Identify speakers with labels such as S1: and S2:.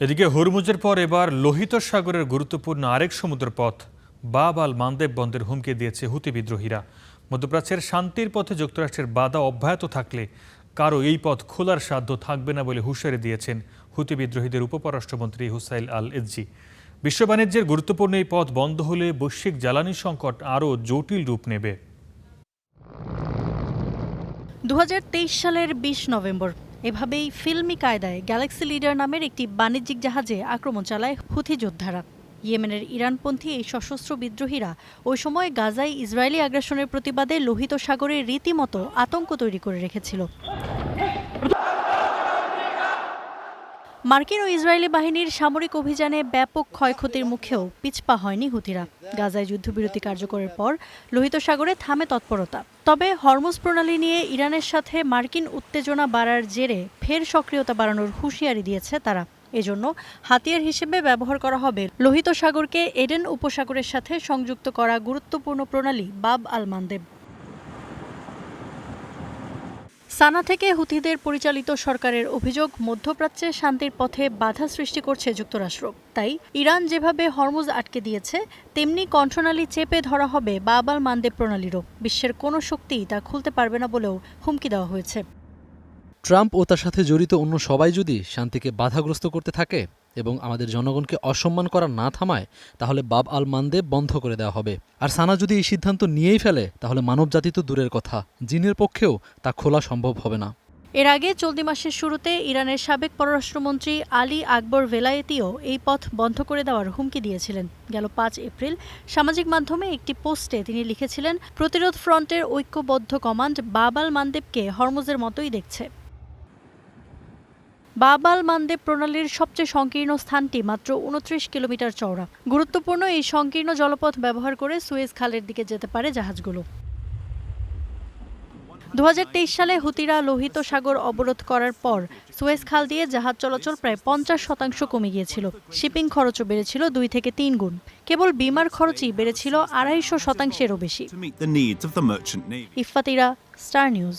S1: এদিকে হরমুজের পর এবার লোহিত সাগরের গুরুত্বপূর্ণ আরেক সমুদ্রপথ বাব আল মানদেব বন্দরের হুমকি দিয়েছে হুতি বিদ্রোহীরা। মধ্যপ্রাচ্যের শান্তির পথে যুক্তরাষ্ট্রের বাধা অব্যাহত থাকলে কারো এই পথ খোলার সাধ্য থাকবে না বলে হুঁশিয়ারি দিয়েছেন হুতি বিদ্রোহীদের উপপরাষ্ট্রমন্ত্রী হুসাইল আল এজ্জি। বিশ্ব বাণিজ্যের গুরুত্বপূর্ণ এই পথ বন্ধ হলে বৈশ্বিক জ্বালানি সংকট আরও জটিল রূপ নেবে।
S2: 2023 সালের 20 নভেম্বর এভাবেই ফিল্মি কায়দায় গ্যালাক্সি লিডার নামের একটি বাণিজ্যিক জাহাজে আক্রমণ চালায় হুথি যোদ্ধারা। ইয়েমেনের ইরানপন্থী এই সশস্ত্র বিদ্রোহীরা ওই সময় গাজায় ইসরায়েলি আগ্রাসনের প্রতিবাদে লোহিত সাগরে রীতিমতো আতঙ্ক তৈরি করে রেখেছিল। মার্কিন ও ইসরায়েলি বাহিনীর সামরিক অভিযানে ব্যাপক ক্ষয়ক্ষতির মুখেও পিছপা হয়নি হুথিরা। গাজায় যুদ্ধবিরতি কার্যকরের পর লোহিত সাগরে থামে তৎপরতা। তবে হরমুজ প্রণালী নিয়ে ইরানের সাথে মার্কিন উত্তেজনা বাড়ার জেরে ফের সক্রিয়তা বাড়ানোর হুঁশিয়ারি দিয়েছে তারা। এজন্য হাতিয়ার হিসেবে ব্যবহার করা হবে লোহিত সাগরকে এডেন উপসাগরের সাথে সংযুক্ত করা গুরুত্বপূর্ণ প্রণালী বাব আল মানদেব। সানা থেকে হুথিদের পরিচালিত সরকারের অভিযোগ, মধ্যপ্রাচ্যে শান্তির পথে বাধা সৃষ্টি করছে যুক্তরাষ্ট্র। তাই ইরান যেভাবে হরমুজ আটকে দিয়েছে, তেমনি কণ্ঠনালী চেপে ধরা হবে বাব আল মানদেব প্রণালীরও। বিশ্বের কোনো শক্তিই তা খুলতে পারবে না বলেও হুমকি দেওয়া হয়েছে।
S3: ট্রাম্প ও তার সাথে জড়িত অন্য সবাই যদি শান্তিকে বাধাগ্রস্ত করতে থাকে এবং আমাদের জনগণকে অসম্মান করা না থামায়, তাহলে বাব আল মানদেব বন্ধ করে দেওয়া হবে। আর সানা যদি এই সিদ্ধান্ত নিয়েই ফেলে, তাহলে মানবজাতি তো দূরের কথা, জিনের পক্ষেও তা খোলা সম্ভব হবে না।
S2: এর আগে চলতি মাসের শুরুতে ইরানের সাবেক পররাষ্ট্রমন্ত্রী আলী আকবর ভেলায়েতিও এই পথ বন্ধ করে দেওয়ার হুমকি দিয়েছিলেন। গেল 5 এপ্রিল সামাজিক মাধ্যমে একটি পোস্টে তিনি লিখেছিলেন, প্রতিরোধ ফ্রন্টের ঐক্যবদ্ধ কমান্ড বাব আল মানদেবকে হরমুজের মতোই দেখছে। বাব আল মানদেব প্রণালীর সবচেয়ে সংকীর্ণ স্থানটি মাত্র 29 কিলোমিটার চওড়া। গুরুত্বপূর্ণ এই সংকীর্ণ জলপথ ব্যবহার করে সুয়েজ খালের দিকে যেতে পারে জাহাজগুলো। 2023 সালে হুতিরা লোহিত সাগর অবরোধ করার পর সুয়েজ খাল দিয়ে জাহাজ চলাচল প্রায় 50% কমে গিয়েছিল। শিপিং খরচও বেড়েছিল 2 থেকে 3 গুণ। কেবল বিমার খরচই বেড়েছিল 250%-এরও বেশি। Iffat Ira, star news.